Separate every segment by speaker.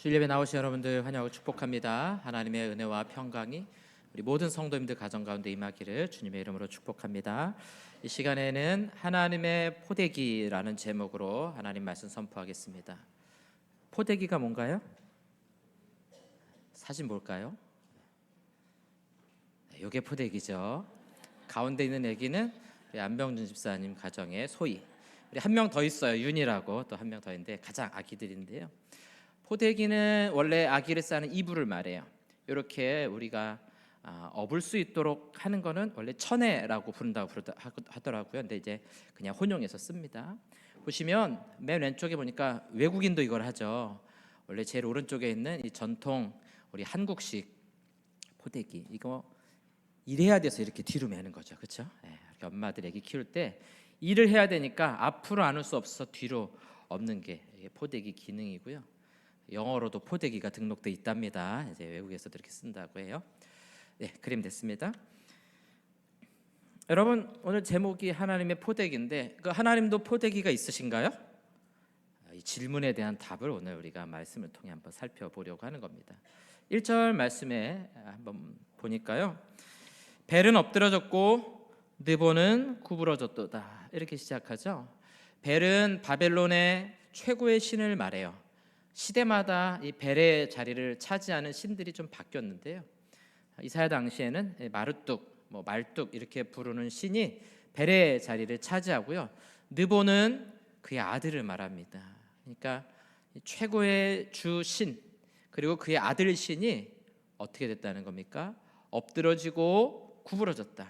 Speaker 1: 주일예배 나오신 여러분들 환영하고 축복합니다. 하나님의 은혜와 평강이 우리 모든 성도님들 가정 가운데 임하기를 주님의 이름으로 축복합니다. 이 시간에는 하나님의 포대기라는 제목으로 하나님 말씀 선포하겠습니다. 포대기가 뭔가요? 사진 볼까요? 이게 포대기죠. 가운데 있는 아기는 우리 안병준 집사님 가정의 소희. 우리 한 명 더 있어요. 윤이라고 또 한 명 더 있는데 가장 아기들인데요. 포대기는 원래 아기를 싸는 이불을 말해요. 이렇게 우리가 업을 수 있도록 하는 거는 원래 천애라고 부른다고 하더라고요. 근데 이제 그냥 혼용해서 씁니다. 보시면 맨 왼쪽에 보니까 외국인도 이걸 하죠. 원래 제일 오른쪽에 있는 이 전통 우리 한국식 포대기, 이거 일해야 돼서 이렇게 뒤로 매는 거죠, 그렇죠? 이렇게 엄마들 애기 키울 때 일을 해야 되니까 앞으로 안을 수 없어서 뒤로 엎는 게 포대기 기능이고요. 영어로도 포대기가 등록돼 있답니다. 이제 외국에서도 이렇게 쓴다고 해요. 네, 그림 됐습니다. 여러분, 오늘 제목이 하나님의 포대기인데 그 하나님도 포대기가 있으신가요? 이 질문에 대한 답을 오늘 우리가 말씀을 통해 한번 살펴보려고 하는 겁니다. 1절 말씀에 한번 보니까요, 벨은 엎드러졌고 느보는 구부러졌도다, 이렇게 시작하죠. 벨은 바벨론의 최고의 신을 말해요. 시대마다 이 벨의 자리를 차지하는 신들이 좀 바뀌었는데요, 이사야 당시에는 마르뚝, 말뚝 이렇게 부르는 신이 벨의 자리를 차지하고요, 느보는 그의 아들을 말합니다. 그러니까 최고의 주신 그리고 그의 아들 신이 어떻게 됐다는 겁니까? 엎드러지고 구부러졌다.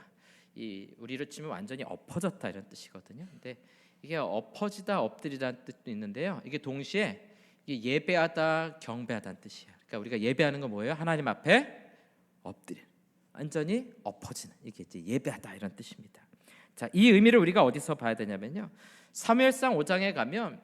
Speaker 1: 이 우리로 치면 완전히 엎어졌다 이런 뜻이거든요. 근데 이게 엎어지다 엎드리다는 뜻도 있는데요, 이게 동시에 이게 예배하다 경배하다는 뜻이에요. 그러니까 우리가 예배하는 건 뭐예요? 하나님 앞에 엎드리는, 완전히 엎어지는, 이게 이제 예배하다 이런 뜻입니다. 자, 이 의미를 우리가 어디서 봐야 되냐면요, 사무엘상 5장에 가면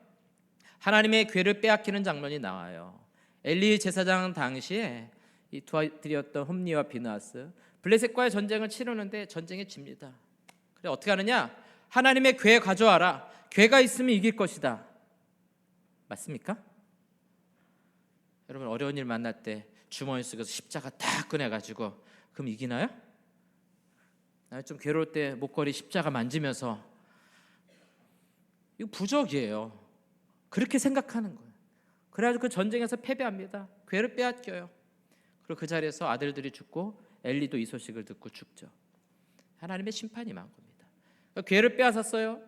Speaker 1: 하나님의 궤를 빼앗기는 장면이 나와요. 엘리 제사장 당시에 이 두 아들이었던 홈니와 비느하스, 블레셋과의 전쟁을 치르는데 전쟁에 집니다. 그래 어떻게 하느냐? 하나님의 궤 가져와라. 궤가 있으면 이길 것이다. 맞습니까? 여러분, 어려운 일 만날 때 주머니 속에서 십자가 딱 꺼내가지고 그럼 이기나요? 좀 괴로울 때 목걸이 십자가 만지면서 이거 부적이에요. 그렇게 생각하는 거예요. 그래가지고 그 전쟁에서 패배합니다. 궤를 빼앗겨요. 그리고 그 자리에서 아들들이 죽고 엘리도 이 소식을 듣고 죽죠. 하나님의 심판이 임한 겁니다. 그러니까 궤를 빼앗았어요.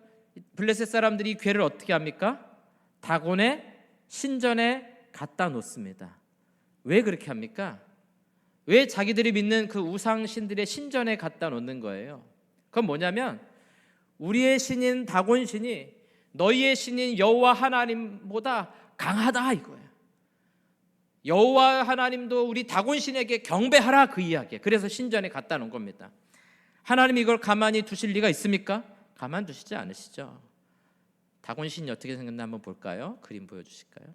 Speaker 1: 블레셋 사람들이 이 궤를 어떻게 합니까? 다곤의 신전에 갖다 놓습니다. 왜 그렇게 합니까? 왜 자기들이 믿는 그 우상 신들의 신전에 갖다 놓는 거예요? 그건 뭐냐면 우리의 신인 다곤 신이 너희의 신인 여호와 하나님보다 강하다 이거예요. 여호와 하나님도 우리 다곤 신에게 경배하라, 그 이야기예요. 그래서 신전에 갖다 놓은 겁니다. 하나님이 이걸 가만히 두실 리가 있습니까? 가만 두시지 않으시죠. 다곤 신이 어떻게 생겼나 한번 볼까요? 그림 보여주실까요?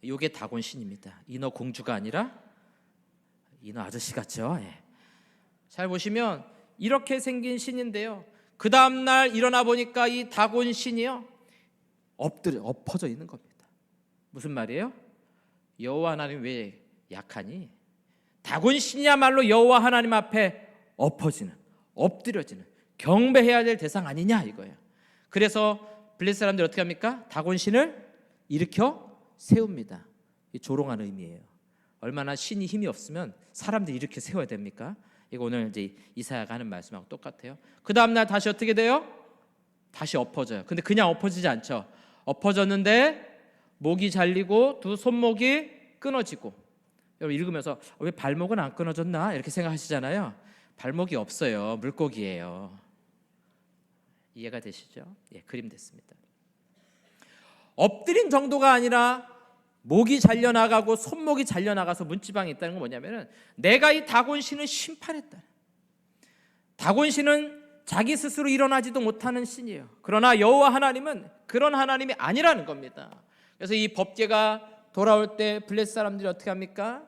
Speaker 1: 이게 다곤 신입니다. 인어 공주가 아니라 인어 아저씨 같죠? 잘 보시면 이렇게 생긴 신인데요, 그 다음날 일어나 보니까 이 다곤 신이요 엎어져 있는 겁니다. 무슨 말이에요? 여호와 하나님 왜 약하니? 다곤 신이야말로 여호와 하나님 앞에 엎어지는, 엎드려지는, 경배해야 될 대상 아니냐 이거예요. 그래서 블레셋 사람들이 어떻게 합니까? 다곤 신을 일으켜 세웁니다. 이 조롱하는 의미예요. 얼마나 신이 힘이 없으면 사람들이 이렇게 세워야 됩니까? 이거 오늘 이제 이사야가 하는 말씀하고 똑같아요. 그 다음 날 다시 어떻게 돼요? 다시 엎어져요. 근데 그냥 엎어지지 않죠. 엎어졌는데 목이 잘리고 두 손목이 끊어지고. 여러분 읽으면서 왜 발목은 안 끊어졌나 이렇게 생각하시잖아요. 발목이 없어요. 물고기예요. 이해가 되시죠? 그림 됐습니다. 엎드린 정도가 아니라 목이 잘려나가고 손목이 잘려나가서 문지방이 있다는 건 뭐냐면은 내가 이 다곤 신을 심판했다. 다곤 신은 자기 스스로 일어나지도 못하는 신이에요. 그러나 여호와 하나님은 그런 하나님이 아니라는 겁니다. 그래서 이 법궤가 돌아올 때 블레셋 사람들이 어떻게 합니까?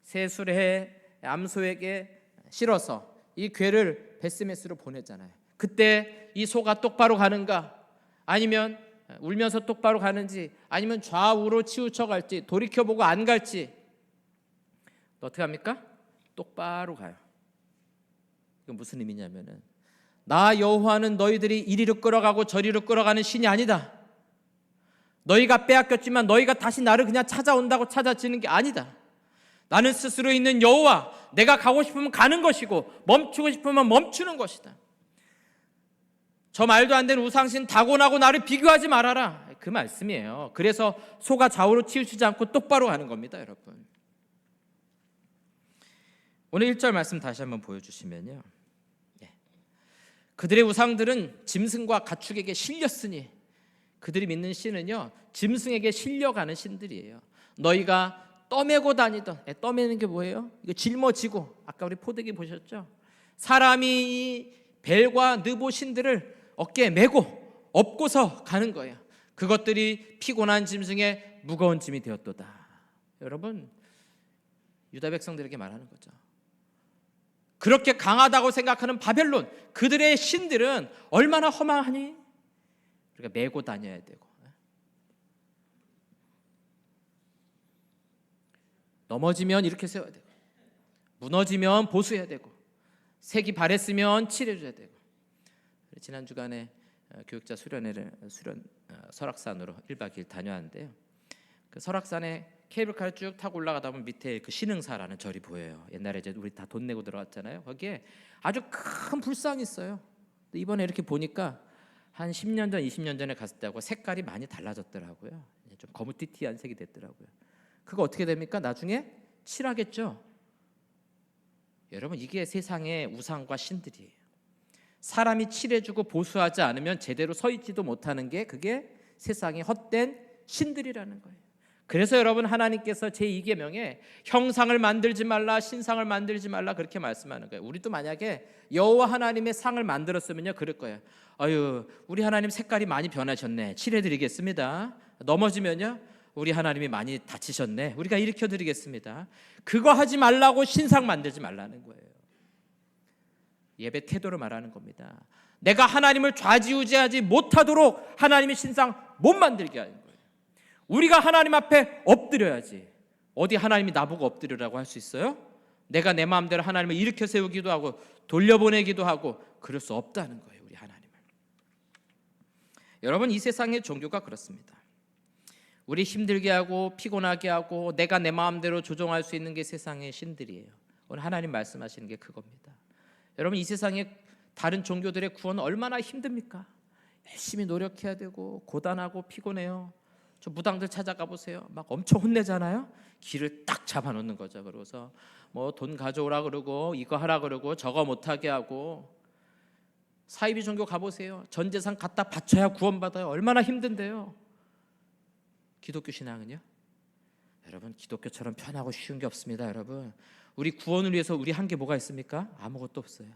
Speaker 1: 세술해 암소에게 실어서 이 궤를 베스메스로 보내잖아요. 그때 이 소가 똑바로 가는가? 아니면 울면서 똑바로 가는지 아니면 좌우로 치우쳐 갈지 돌이켜보고 안 갈지 어떻게 합니까? 똑바로 가요. 이건 무슨 의미냐면은 나 여호와는 너희들이 이리로 끌어가고 저리로 끌어가는 신이 아니다. 너희가 빼앗겼지만 너희가 다시 나를 그냥 찾아온다고 찾아지는 게 아니다. 나는 스스로 있는 여호와, 내가 가고 싶으면 가는 것이고 멈추고 싶으면 멈추는 것이다. 저 말도 안 되는 우상신 다곤하고 나를 비교하지 말아라. 그 말씀이에요. 그래서 소가 좌우로 치우치지 않고 똑바로 가는 겁니다, 여러분. 오늘 1절 말씀 다시 한번 보여주시면요. 그들의 우상들은 짐승과 가축에게 실렸으니 그들이 믿는 신은요 짐승에게 실려가는 신들이에요. 너희가 떠매고 다니던, 떠매는 게 뭐예요? 이거 짊어지고, 아까 우리 포대기 보셨죠? 사람이 벨과 느보 신들을 어깨에 메고 업고서 가는 거예요. 그것들이 피곤한 짐승의 무거운 짐이 되었도다. 여러분, 유다 백성들에게 말하는 거죠. 그렇게 강하다고 생각하는 바벨론, 그들의 신들은 얼마나 허망하니? 우리가 메고 다녀야 되고, 넘어지면 이렇게 세워야 되고, 무너지면 보수해야 되고, 색이 바랬으면 칠해줘야 되고. 지난 주간에 교육자 설악산으로 1박 2일 다녀왔는데요. 그 설악산에 케이블카를 쭉 타고 올라가다 보면 밑에 그 신흥사라는 절이 보여요. 옛날에 이제 우리 다 돈 내고 들어갔잖아요. 거기에 아주 큰 불상이 있어요. 근데 이번에 이렇게 보니까 한 10년 전, 20년 전에 갔을 때하고 색깔이 많이 달라졌더라고요. 좀 거무튀튀한 색이 됐더라고요. 그거 어떻게 됩니까? 나중에 칠하겠죠. 여러분, 이게 세상의 우상과 신들이에요. 사람이 칠해주고 보수하지 않으면 제대로 서 있지도 못하는 게 그게 세상의 헛된 신들이라는 거예요. 그래서 여러분, 하나님께서 제2계명에 형상을 만들지 말라, 신상을 만들지 말라 그렇게 말씀하는 거예요. 우리도 만약에 여호와 하나님의 상을 만들었으면요 그럴 거예요. 아유, 우리 하나님 색깔이 많이 변하셨네, 칠해드리겠습니다. 넘어지면요 우리 하나님이 많이 다치셨네, 우리가 일으켜드리겠습니다. 그거 하지 말라고 신상 만들지 말라는 거예요. 예배 태도를 말하는 겁니다. 내가 하나님을 좌지우지하지 못하도록 하나님의 신상 못 만들게 하는 거예요. 우리가 하나님 앞에 엎드려야지. 어디 하나님이 나보고 엎드리라고 할 수 있어요? 내가 내 마음대로 하나님을 일으켜 세우기도 하고 돌려보내기도 하고 그럴 수 없다는 거예요, 우리 하나님을. 여러분, 이 세상의 종교가 그렇습니다. 우리 힘들게 하고 피곤하게 하고 내가 내 마음대로 조종할 수 있는 게 세상의 신들이에요. 오늘 하나님 말씀하시는 게 그겁니다. 여러분, 이 세상의 다른 종교들의 구원은 얼마나 힘듭니까? 열심히 노력해야 되고 고단하고 피곤해요. 저 무당들 찾아가 보세요. 막 엄청 혼내잖아요. 길을 딱 잡아놓는 거죠. 그러고서 뭐 돈 가져오라 그러고 이거 하라 그러고 저거 못하게 하고. 사이비 종교 가보세요. 전 재산 갖다 바쳐야 구원받아요. 얼마나 힘든데요. 기독교 신앙은요? 여러분, 기독교처럼 편하고 쉬운 게 없습니다. 여러분, 우리 구원을 위해서 우리 한 게 뭐가 있습니까? 아무것도 없어요.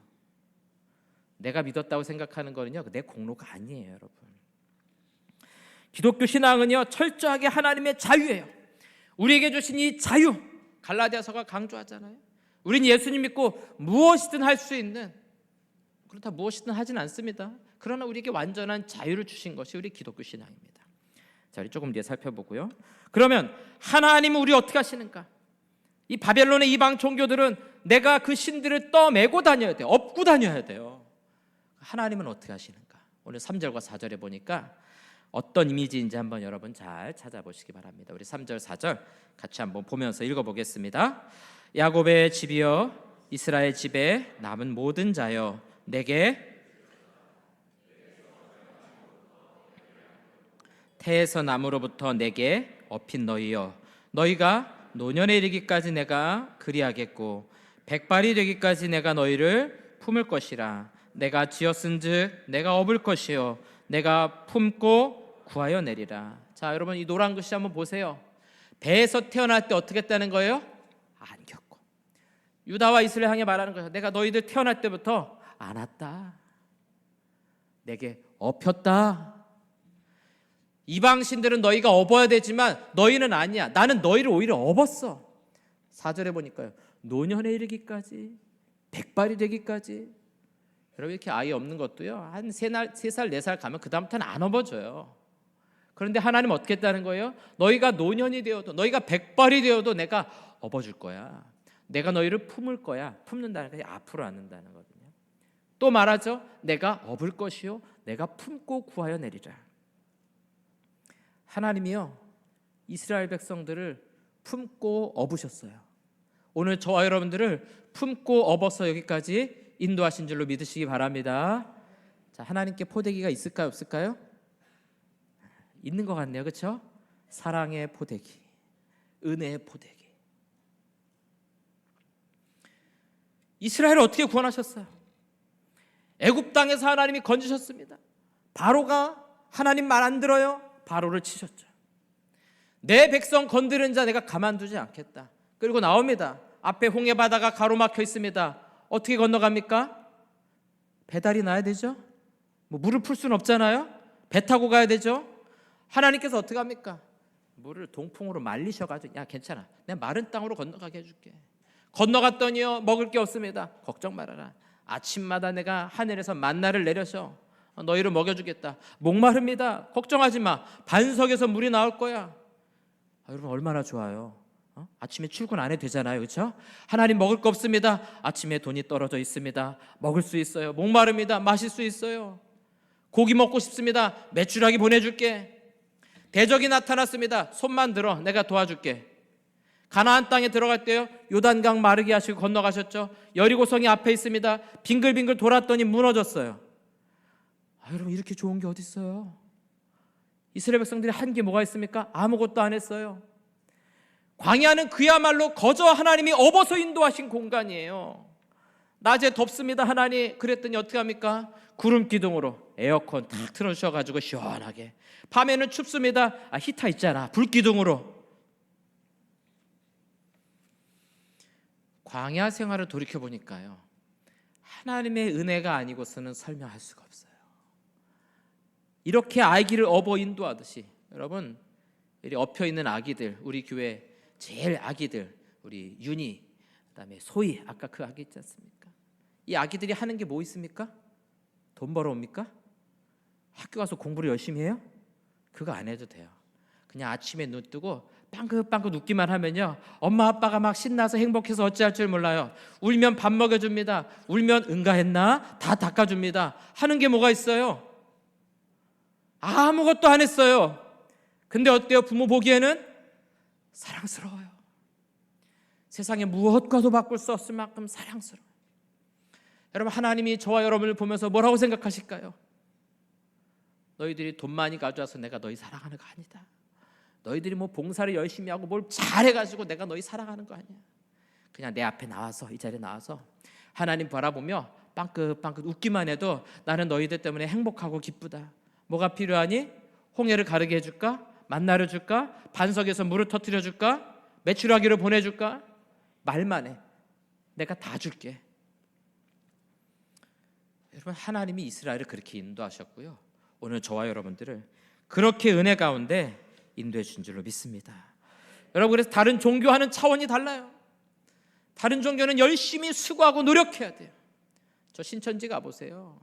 Speaker 1: 내가 믿었다고 생각하는 거는요 내 공로가 아니에요. 여러분, 기독교 신앙은요 철저하게 하나님의 자유예요. 우리에게 주신 이 자유, 갈라디아서가 강조하잖아요. 우린 예수님 믿고 무엇이든 할 수 있는, 그렇다 무엇이든 하진 않습니다. 그러나 우리에게 완전한 자유를 주신 것이 우리 기독교 신앙입니다. 자, 우리 조금 뒤에 살펴보고요. 그러면 하나님은 우리 어떻게 하시는가? 이 바벨론의 이방 종교들은 내가 그 신들을 떠매고 다녀야 돼요. 업고 다녀야 돼요. 하나님은 어떻게 하시는가? 오늘 3절과 4절에 보니까 어떤 이미지인지 한번 여러분 잘 찾아보시기 바랍니다. 우리 3절 4절 같이 한번 보면서 읽어보겠습니다. 야곱의 집이여, 이스라엘 집에 남은 모든 자여, 내게 태에서 나무로부터 내게 업힌 너희여, 너희가 노년에 이르기까지 내가 그리하겠고 백발이 되기까지 내가 너희를 품을 것이라. 내가 지었은즉 내가 업을 것이요 내가 품고 구하여 내리라. 자, 여러분, 이 노란 글씨 한번 보세요. 배에서 태어날 때 어떻게 했다는 거예요? 안겼고. 유다와 이스라엘 향해 말하는 거예요. 내가 너희들 태어날 때부터 안았다, 내게 업혔다. 이방 신들은 너희가 업어야 되지만 너희는 아니야. 나는 너희를 오히려 업었어. 4절에 보니까요, 노년에 이르기까지, 백발이 되기까지. 여러분, 이렇게 아이 없는 것도요 한 3살 4살 가면 그 다음부터는 안 업어줘요. 그런데 하나님 어떻게 했다는 거예요? 너희가 노년이 되어도, 너희가 백발이 되어도 내가 업어줄 거야. 내가 너희를 품을 거야. 품는다는 것이 앞으로 안는다는 거거든요. 또 말하죠. 내가 업을 것이요 내가 품고 구하여 내리라. 하나님이요 이스라엘 백성들을 품고 업으셨어요. 오늘 저와 여러분들을 품고 업어서 여기까지 인도하신 줄로 믿으시기 바랍니다. 자, 하나님께 포대기가 있을까요, 없을까요? 있는 것 같네요. 그렇죠? 사랑의 포대기, 은혜의 포대기. 이스라엘을 어떻게 구원하셨어요? 애굽 땅에서 하나님이 건지셨습니다. 바로가 하나님 말 안 들어요. 바로를 치셨죠. 내 백성 건드린 자 내가 가만두지 않겠다. 그리고 나옵니다. 앞에 홍해 바다가 가로막혀 있습니다. 어떻게 건너갑니까? 배달이 나야 되죠. 물을 풀 수는 없잖아요. 배 타고 가야 되죠. 하나님께서 어떻게 합니까? 물을 동풍으로 말리셔가지고 야 괜찮아, 내가 마른 땅으로 건너가게 해줄게. 건너갔더니요 먹을 게 없습니다. 걱정 말아라. 아침마다 내가 하늘에서 만나를 내려서 너희를 먹여주겠다. 목마릅니다. 걱정하지 마. 반석에서 물이 나올 거야. 여러분 얼마나 좋아요. 아침에 출근 안 해도 되잖아요. 그렇죠? 하나님 먹을 거 없습니다. 아침에 돈이 떨어져 있습니다. 먹을 수 있어요. 목마릅니다. 마실 수 있어요. 고기 먹고 싶습니다. 메추라기 보내줄게. 대적이 나타났습니다. 손만 들어 내가 도와줄게. 가나안 땅에 들어갈 때요 요단강 마르게 하시고 건너가셨죠. 여리고성이 앞에 있습니다. 빙글빙글 돌았더니 무너졌어요. 여러분 이렇게 좋은 게 어디 있어요? 이스라엘 백성들이 한 게 뭐가 있습니까? 아무것도 안 했어요. 광야는 그야말로 거저 하나님이 업어서 인도하신 공간이에요. 낮에 덥습니다 하나님. 그랬더니 어떻게 합니까? 구름 기둥으로 에어컨 탁 틀어주셔가지고 시원하게. 밤에는 춥습니다. 히터 있잖아. 불 기둥으로. 광야 생활을 돌이켜보니까요 하나님의 은혜가 아니고서는 설명할 수가 없어요. 이렇게 아기를 업어 인도하듯이 여러분 우리 엎혀있는 아기들, 우리 교회 제일 아기들, 우리 윤희, 그다음에 소희, 아까 그 아기 있지 않습니까? 이 아기들이 하는 게 뭐 있습니까? 돈 벌어옵니까? 학교 가서 공부를 열심히 해요? 그거 안 해도 돼요. 그냥 아침에 눈 뜨고 빵긋빵긋 웃기만 하면요 엄마 아빠가 막 신나서 행복해서 어찌할 줄 몰라요. 울면 밥 먹여줍니다. 울면 응가했나? 다 닦아줍니다. 하는 게 뭐가 있어요? 아무것도 안 했어요. 근데 어때요? 부모 보기에는 사랑스러워요. 세상에 무엇과도 바꿀 수 없을 만큼 사랑스러워요. 여러분 하나님이 저와 여러분을 보면서 뭐라고 생각하실까요? 너희들이 돈 많이 가져와서 내가 너희 사랑하는 거 아니다. 너희들이 뭐 봉사를 열심히 하고 뭘 잘해가지고 내가 너희 사랑하는 거 아니야. 그냥 내 앞에 나와서 이 자리에 나와서 하나님 바라보며 빵긋빵긋 웃기만 해도 나는 너희들 때문에 행복하고 기쁘다. 뭐가 필요하니? 홍해를 가르게 해줄까? 만나를 줄까? 반석에서 물을 터뜨려 줄까? 메추라기를 보내줄까? 말만 해. 내가 다 줄게. 여러분 하나님이 이스라엘을 그렇게 인도하셨고요 오늘 저와 여러분들을 그렇게 은혜 가운데 인도해 주신 줄로 믿습니다. 여러분 그래서 다른 종교와는 차원이 달라요. 다른 종교는 열심히 수고하고 노력해야 돼요. 저 신천지 가보세요.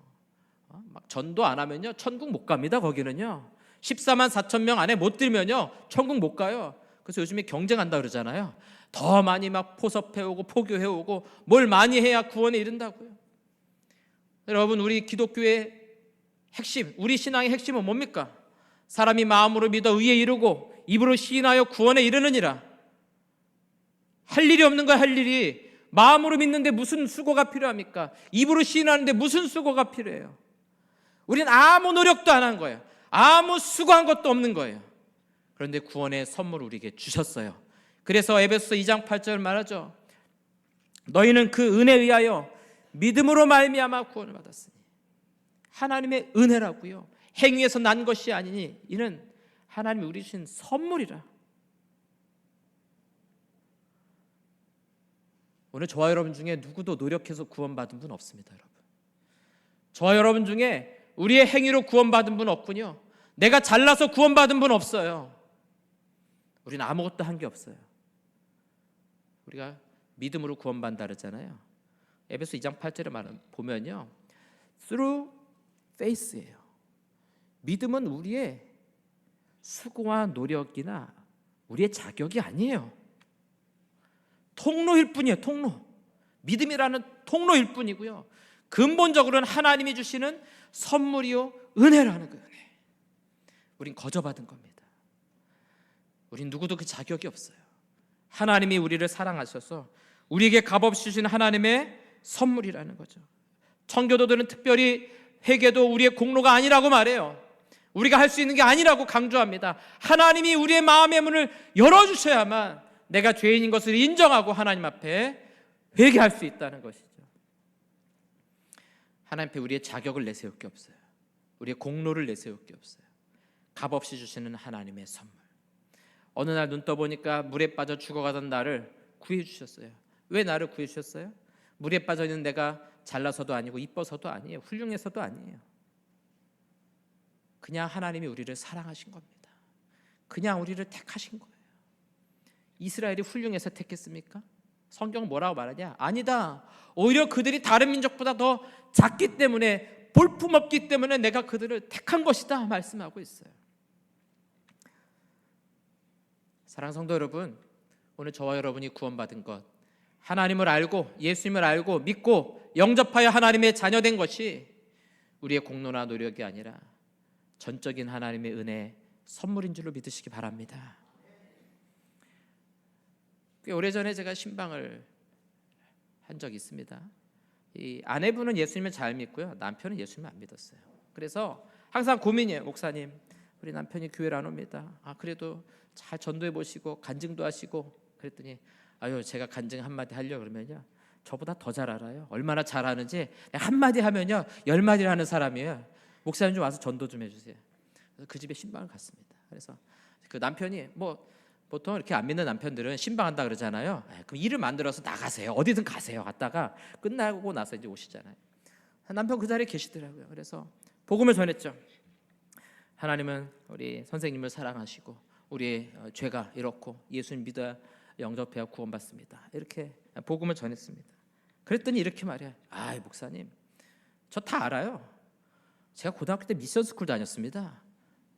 Speaker 1: 막 전도 안 하면요 천국 못 갑니다. 거기는요 14만 4천 명 안에 못 들면요 천국 못 가요. 그래서 요즘에 경쟁한다 그러잖아요. 더 많이 막 포섭해오고 포교해오고 뭘 많이 해야 구원에 이른다고요. 여러분 우리 기독교의 핵심, 우리 신앙의 핵심은 뭡니까? 사람이 마음으로 믿어 의에 이르고 입으로 시인하여 구원에 이르느니라. 할 일이 없는 거야. 할 일이. 마음으로 믿는데 무슨 수고가 필요합니까? 입으로 시인하는데 무슨 수고가 필요해요? 우리는 아무 노력도 안 한 거예요. 아무 수고한 것도 없는 거예요. 그런데 구원의 선물을 우리에게 주셨어요. 그래서 에베소서 2장 8절 말하죠. 너희는 그 은혜에 의하여 믿음으로 말미암아 구원을 받았으니. 하나님의 은혜라고요. 행위에서 난 것이 아니니 이는 하나님이 우리 주신 선물이라. 오늘 저와 여러분 중에 누구도 노력해서 구원받은 분 없습니다. 여러분. 저와 여러분 중에 우리의 행위로 구원받은 분 없군요. 내가 잘나서 구원받은 분 없어요. 우리는 아무것도 한 게 없어요. 우리가 믿음으로 구원받는다 그랬잖아요. 에베소 2장 8절에 보면요 through faith예요. 믿음은 우리의 수고와 노력이나 우리의 자격이 아니에요. 통로일 뿐이에요. 통로. 믿음이라는 통로일 뿐이고요. 근본적으로는 하나님이 주시는 선물이요 은혜라는 거예요. 은혜. 우린 거저받은 겁니다. 우린 누구도 그 자격이 없어요. 하나님이 우리를 사랑하셔서 우리에게 값없이 주신 하나님의 선물이라는 거죠. 청교도들은 특별히 회개도 우리의 공로가 아니라고 말해요. 우리가 할 수 있는 게 아니라고 강조합니다. 하나님이 우리의 마음의 문을 열어주셔야만 내가 죄인인 것을 인정하고 하나님 앞에 회개할 수 있다는 것이죠. 하나님 앞에 우리의 자격을 내세울 게 없어요. 우리의 공로를 내세울 게 없어요. 값없이 주시는 하나님의 선물. 어느 날 눈 떠보니까 물에 빠져 죽어가던 나를 구해 주셨어요. 왜 나를 구해 주셨어요? 물에 빠져 있는 내가 잘나서도 아니고 이뻐서도 아니에요. 훌륭해서도 아니에요. 그냥 하나님이 우리를 사랑하신 겁니다. 그냥 우리를 택하신 거예요. 이스라엘이 훌륭해서 택했습니까? 성경은 뭐라고 말하냐? 아니다. 오히려 그들이 다른 민족보다 더 작기 때문에, 볼품없기 때문에 내가 그들을 택한 것이다 말씀하고 있어요. 사랑하는 성도 여러분, 오늘 저와 여러분이 구원받은 것, 하나님을 알고 예수님을 알고 믿고 영접하여 하나님의 자녀된 것이 우리의 공로나 노력이 아니라 전적인 하나님의 은혜 선물인 줄로 믿으시기 바랍니다. 꽤 오래전에 제가 신방을 한 적이 있습니다. 이 아내분은 예수님을 잘 믿고요, 남편은 예수님을 안 믿었어요. 그래서 항상 고민이에요. 목사님, 우리 남편이 교회를 안 옵니다. 그래도 잘 전도해 보시고 간증도 하시고. 그랬더니 아유, 제가 간증 한마디 하려고 그러면요, 저보다 더 잘 알아요. 얼마나 잘하는지 한마디 하면요 10마디를 하는 사람이에요. 목사님 좀 와서 전도 좀 해주세요. 그래서 그 집에 신방을 갔습니다. 그래서 그 남편이 보통 이렇게 안 믿는 남편들은 신방한다 그러잖아요. 그럼 일을 만들어서 나가세요. 어디든 가세요. 갔다가 끝나고 나서 이제 오시잖아요. 남편 그 자리에 계시더라고요. 그래서 복음을 전했죠. 하나님은 우리 선생님을 사랑하시고 우리의 죄가 이렇고 예수님 믿어야 영접해야 구원받습니다. 이렇게 복음을 전했습니다. 그랬더니 이렇게 말해요. 목사님, 저 다 알아요. 제가 고등학교 때 미션스쿨 다녔습니다.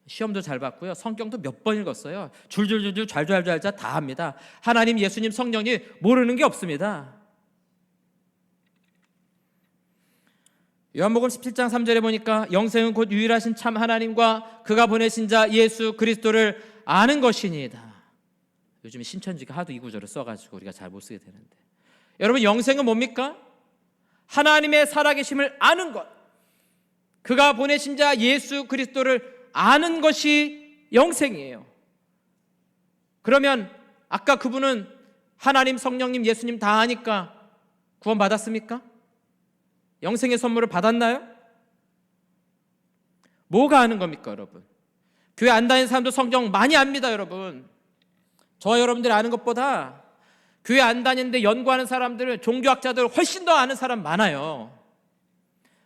Speaker 1: 시험도 잘 봤고요, 성경도 몇 번 읽었어요. 줄줄줄줄 잘잘잘 다 합니다. 하나님, 예수님, 성령이 모르는 게 없습니다. 요한복음 17장 3절에 보니까 영생은 곧 유일하신 참 하나님과 그가 보내신 자 예수 그리스도를 아는 것이니이다. 요즘 신천지가 하도 이 구절을 써가지고 우리가 잘 못 쓰게 되는데, 여러분, 영생은 뭡니까? 하나님의 살아계심을 아는 것, 그가 보내신 자 예수 그리스도를 아는 것이 영생이에요. 그러면 아까 그분은 하나님, 성령님, 예수님 다 아니까 구원 받았습니까? 영생의 선물을 받았나요? 뭐가 아는 겁니까, 여러분? 교회 안 다니는 사람도 성경 많이 압니다, 여러분. 저와 여러분들이 아는 것보다 교회 안 다니는데 연구하는 사람들은, 종교학자들 훨씬 더 아는 사람 많아요.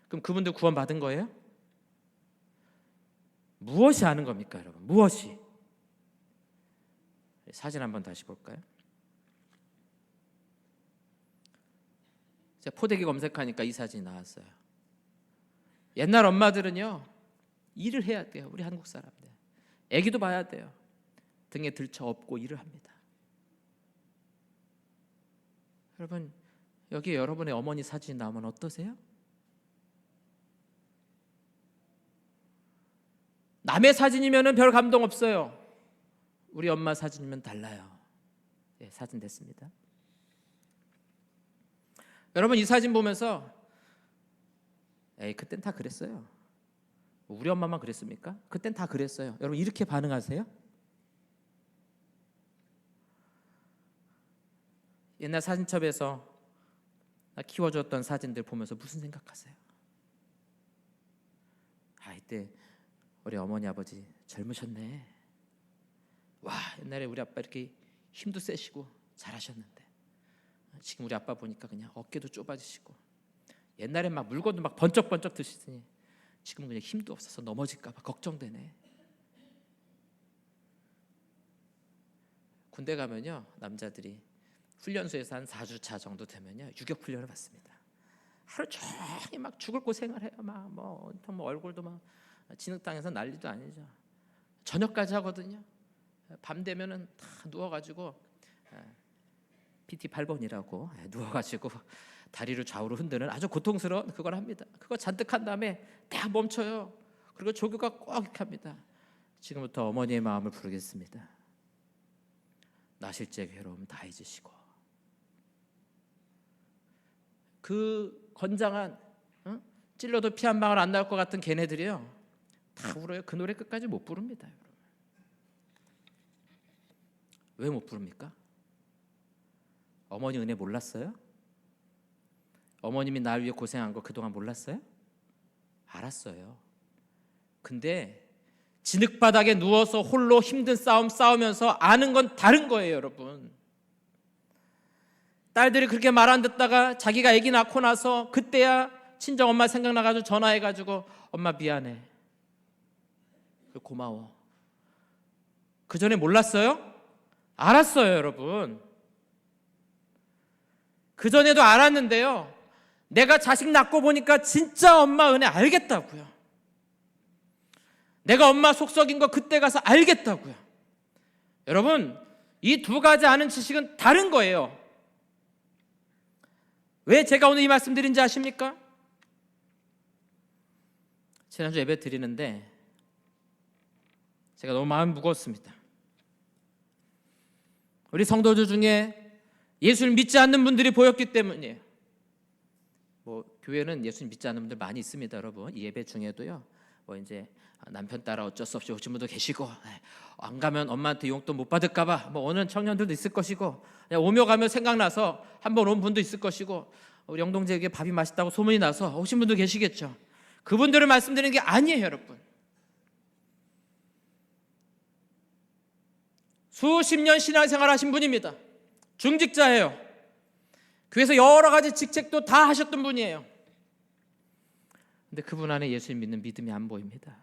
Speaker 1: 그럼 그분들 구원 받은 거예요? 무엇이 아는 겁니까, 여러분? 무엇이? 사진 한번 다시 볼까요? 제가 포대기 검색하니까 이 사진이 나왔어요. 옛날 엄마들은요, 일을 해야 돼요. 우리 한국 사람들 애기도 봐야 돼요. 등에 들쳐 업고 일을 합니다. 여러분, 여기 여러분의 어머니 사진이 나오면 어떠세요? 남의 사진이면 별 감동 없어요. 우리 엄마 사진이면 달라요. 사진 됐습니다. 여러분, 이 사진 보면서 그땐 다 그랬어요. 우리 엄마만 그랬습니까? 그땐 다 그랬어요. 여러분, 이렇게 반응하세요? 옛날 사진첩에서 키워줬던 사진들 보면서 무슨 생각하세요? 이때 우리 어머니 아버지 젊으셨네. 와, 옛날에 우리 아빠 이렇게 힘도 세시고 잘하셨는데 지금 우리 아빠 보니까 그냥 어깨도 좁아지시고, 옛날에 막 물건도 막 번쩍번쩍 드시더니 지금은 그냥 힘도 없어서 넘어질까 봐 걱정되네. 군대 가면요, 남자들이 훈련소에서 한 4주차 정도 되면요, 유격 훈련을 받습니다. 하루 종일 막 죽을 고생을 해요. 막 얼굴도 막 진흙탕에서 난리도 아니죠. 저녁까지 하거든요. 밤 되면은 다 누워가지고 PT 8번이라고 누워가지고 다리를 좌우로 흔드는 아주 고통스러운 그걸 합니다. 그거 잔뜩 한 다음에 딱 멈춰요. 그리고 조교가 꼭 이렇게 합니다. 지금부터 어머니의 마음을 부르겠습니다. 나실제 괴로움 다 잊으시고. 그 건장한 찔러도 피 한 방울 안 나올 것 같은 걔네들이요 다 울어요. 그 노래 끝까지 못 부릅니다. 왜 못 부릅니까? 어머니 은혜 몰랐어요? 어머님이 날 위해 고생한 거 그동안 몰랐어요? 알았어요. 근데 진흙바닥에 누워서 홀로 힘든 싸움 싸우면서 아는 건 다른 거예요, 여러분. 딸들이 그렇게 말 안 듣다가 자기가 아기 낳고 나서 그때야 친정엄마 생각나가지고 전화해가지고 엄마 미안해, 고마워. 그 전에 몰랐어요? 알았어요, 여러분. 그 전에도 알았는데요, 내가 자식 낳고 보니까 진짜 엄마 은혜 알겠다고요. 내가 엄마 속 썩인 거 그때 가서 알겠다고요. 여러분, 이 두 가지 아는 지식은 다른 거예요. 왜 제가 오늘 이 말씀 드린지 아십니까? 지난주 예배 드리는데 제가 너무 마음이 무거웠습니다. 우리 성도들 중에 예수를 믿지 않는 분들이 보였기 때문이에요. 교회는 예수님 믿지 않는 분들 많이 있습니다, 여러분. 이 예배 중에도요. 이제 남편 따라 어쩔 수 없이 오신 분도 계시고, 안 가면 엄마한테 용돈 못 받을까봐 오는 청년들도 있을 것이고, 그냥 오며 가며 생각나서 한번 온 분도 있을 것이고, 우리 영동제에게 밥이 맛있다고 소문이 나서 오신 분도 계시겠죠. 그분들을 말씀드리는 게 아니에요, 여러분. 수십 년 신앙생활 하신 분입니다. 중직자예요. 교회에서 여러 가지 직책도 다 하셨던 분이에요. 근데 그분 안에 예수님 믿는 믿음이 안 보입니다.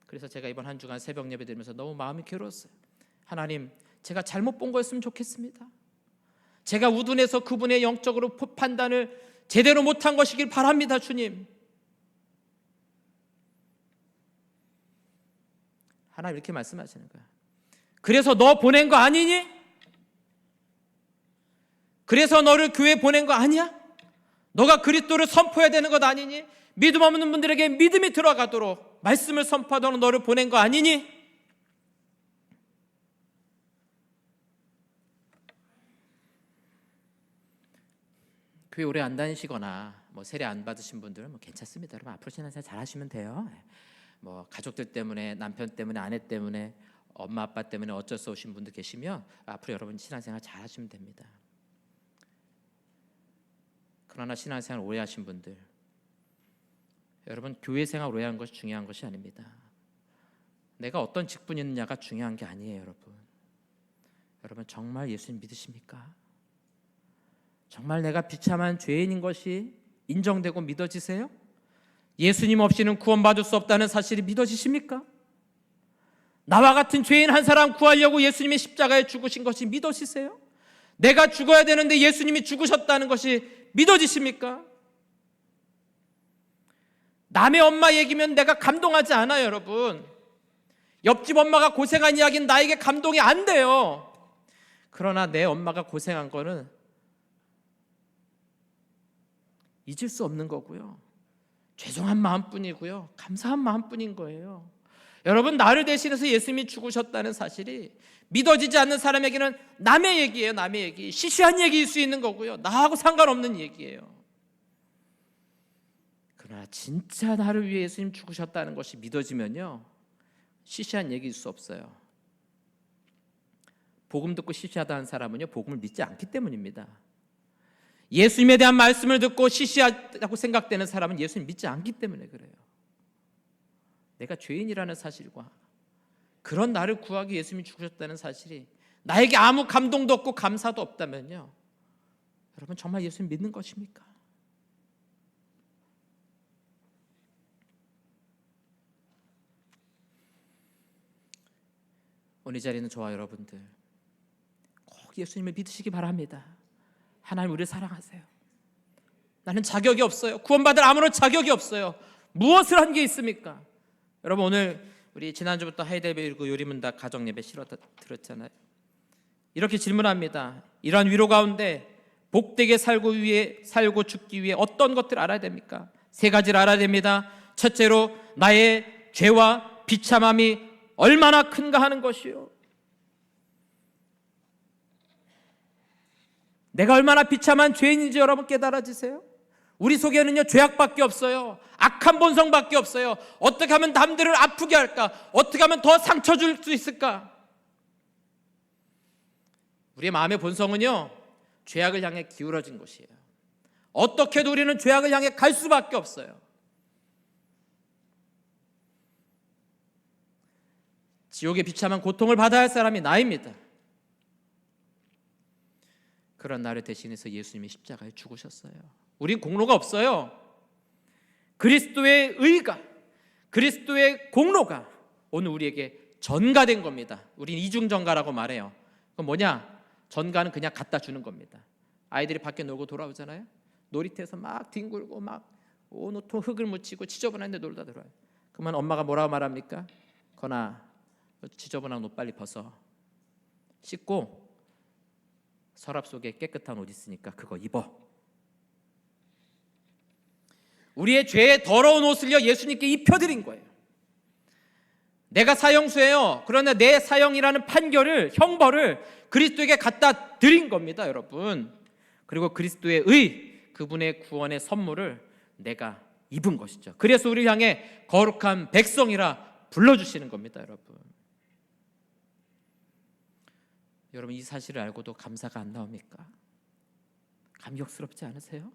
Speaker 1: 그래서 제가 이번 한 주간 새벽 예배 드리면서 너무 마음이 괴로웠어요. 하나님, 제가 잘못 본 거였으면 좋겠습니다. 제가 우둔해서 그분의 영적으로 판단을 제대로 못한 것이길 바랍니다, 주님. 하나님 이렇게 말씀하시는 거야. 그래서 너 보낸 거 아니니? 그래서 너를 교회에 보낸 거 아니야? 너가 그리스도를 선포해야 되는 것 아니니? 믿음 없는 분들에게 믿음이 들어가도록 말씀을 선포하도록 너를 보낸 거 아니니? 교회 오래 안 다니시거나 세례 안 받으신 분들은 괜찮습니다. 여러분 앞으로 신앙생활 잘 하시면 돼요. 가족들 때문에, 남편 때문에, 아내 때문에, 엄마 아빠 때문에 어쩔 수 없으신 분들 계시면 앞으로 여러분 신앙생활 잘 하시면 됩니다. 그러나 신앙생활 오래 하신 분들, 여러분 교회 생활 오래 한 것이 중요한 것이 아닙니다. 내가 어떤 직분이 있느냐가 중요한 게 아니에요, 여러분. 여러분 정말 예수님 믿으십니까? 정말 내가 비참한 죄인인 것이 인정되고 믿어지세요? 예수님 없이는 구원받을 수 없다는 사실이 믿어지십니까? 나와 같은 죄인 한 사람 구하려고 예수님이 십자가에 죽으신 것이 믿어지세요? 내가 죽어야 되는데 예수님이 죽으셨다는 것이 믿어지십니까? 남의 엄마 얘기면 내가 감동하지 않아요, 여러분. 옆집 엄마가 고생한 이야기는 나에게 감동이 안 돼요. 그러나 내 엄마가 고생한 거는 잊을 수 없는 거고요. 죄송한 마음뿐이고요. 감사한 마음뿐인 거예요. 여러분, 나를 대신해서 예수님이 죽으셨다는 사실이 믿어지지 않는 사람에게는 남의 얘기예요. 남의 얘기. 시시한 얘기일 수 있는 거고요. 나하고 상관없는 얘기예요. 그러나 진짜 나를 위해 예수님 죽으셨다는 것이 믿어지면요, 시시한 얘기일 수 없어요. 복음 듣고 시시하다는 사람은요, 복음을 믿지 않기 때문입니다. 예수님에 대한 말씀을 듣고 시시하다고 생각되는 사람은 예수님 믿지 않기 때문에 그래요. 내가 죄인이라는 사실과 그런 나를 구하기 예수님이 죽으셨다는 사실이 나에게 아무 감동도 없고 감사도 없다면요, 여러분 정말 예수님 믿는 것입니까? 오늘 이 자리는 저와 여러분들 꼭 예수님을 믿으시기 바랍니다. 하나님 우리를 사랑하세요. 나는 자격이 없어요. 구원받을 아무런 자격이 없어요. 무엇을 한 게 있습니까? 여러분 오늘 우리 지난주부터 하이델베르그 요리문답 가정예배 실어 들었잖아요. 이렇게 질문합니다. 이러한 위로 가운데 복되게 살고 죽기 위해 어떤 것들을 알아야 됩니까? 세 가지를 알아야 됩니다. 첫째로 나의 죄와 비참함이 얼마나 큰가 하는 것이요. 내가 얼마나 비참한 죄인인지 여러분 깨달아지세요? 우리 속에는요 죄악밖에 없어요. 악한 본성밖에 없어요. 어떻게 하면 남들을 아프게 할까? 어떻게 하면 더 상처 줄 수 있을까? 우리의 마음의 본성은요 죄악을 향해 기울어진 곳이에요. 어떻게도 우리는 죄악을 향해 갈 수밖에 없어요. 지옥의 비참한 고통을 받아야 할 사람이 나입니다. 그런 나를 대신해서 예수님이 십자가에 죽으셨어요. 우린 공로가 없어요. 그리스도의 의가, 그리스도의 공로가 오늘 우리에게 전가된 겁니다. 우린 이중전가라고 말해요. 그건 뭐냐? 전가는 그냥 갖다 주는 겁니다. 아이들이 밖에 놀고 돌아오잖아요. 놀이터에서 막 뒹굴고 막 온통 흙을 묻히고 지저분한데 놀다 들어와요. 그러면 엄마가 뭐라고 말합니까? 건아, 지저분한 옷 빨리 벗어. 씻고 서랍 속에 깨끗한 옷 있으니까 그거 입어. 우리의 죄의 더러운 옷을요 예수님께 입혀드린 거예요. 내가 사형수예요. 그러나 내 사형이라는 판결을, 형벌을 그리스도에게 갖다 드린 겁니다, 여러분. 그리고 그리스도의 의, 그분의 구원의 선물을 내가 입은 것이죠. 그래서 우리를 향해 거룩한 백성이라 불러주시는 겁니다, 여러분. 여러분 이 사실을 알고도 감사가 안 나옵니까? 감격스럽지 않으세요?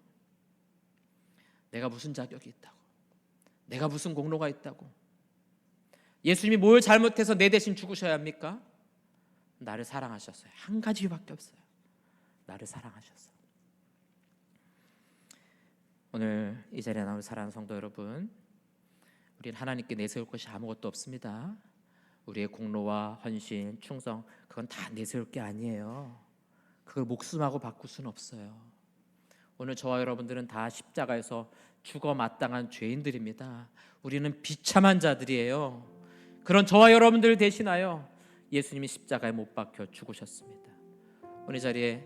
Speaker 1: 내가 무슨 자격이 있다고, 내가 무슨 공로가 있다고, 예수님이 뭘 잘못해서 내 대신 죽으셔야 합니까? 나를 사랑하셨어요. 한 가지밖에 없어요. 나를 사랑하셨어요. 오늘 이 자리에 나온 사랑하는 성도 여러분, 우리는 하나님께 내세울 것이 아무것도 없습니다. 우리의 공로와 헌신, 충성, 그건 다 내세울 게 아니에요. 그걸 목숨하고 바꿀 수는 없어요. 오늘 저와 여러분들은 다 십자가에서 죽어 마땅한 죄인들입니다. 우리는 비참한 자들이에요. 그런 저와 여러분들을 대신하여 예수님이 십자가에 못 박혀 죽으셨습니다. 오늘 자리에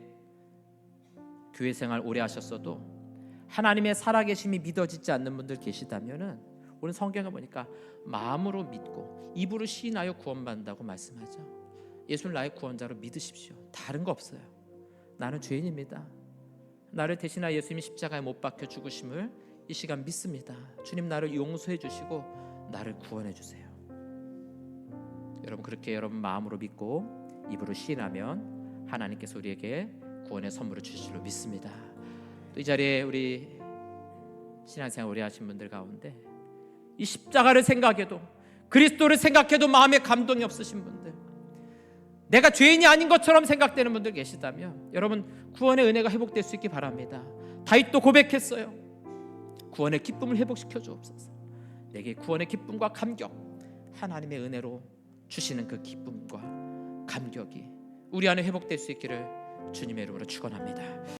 Speaker 1: 교회 생활 오래 하셨어도 하나님의 살아계심이 믿어지지 않는 분들 계시다면은 오늘 성경에 보니까 마음으로 믿고 입으로 시인하여 구원받는다고 말씀하죠. 예수를 나의 구원자로 믿으십시오. 다른 거 없어요. 나는 죄인입니다. 나를 대신하여 예수님이 십자가에 못 박혀 죽으심을 이 시간 믿습니다. 주님 나를 용서해 주시고 나를 구원해 주세요. 여러분 그렇게 여러분 마음으로 믿고 입으로 시인하면 하나님께서 우리에게 구원의 선물을 주실 줄 믿습니다. 또 이 자리에 우리 신앙생활 오래 하신 분들 가운데 이 십자가를 생각해도, 그리스도를 생각해도 마음에 감동이 없으신 분들, 내가 죄인이 아닌 것처럼 생각되는 분들 계시다면 여러분 구원의 은혜가 회복될 수 있기 바랍니다. 다윗도 고백했어요. 구원의 기쁨을 회복시켜 주옵소서. 내게 구원의 기쁨과 감격, 하나님의 은혜로 주시는 그 기쁨과 감격이 우리 안에 회복될 수 있기를 주님의 이름으로 축원합니다.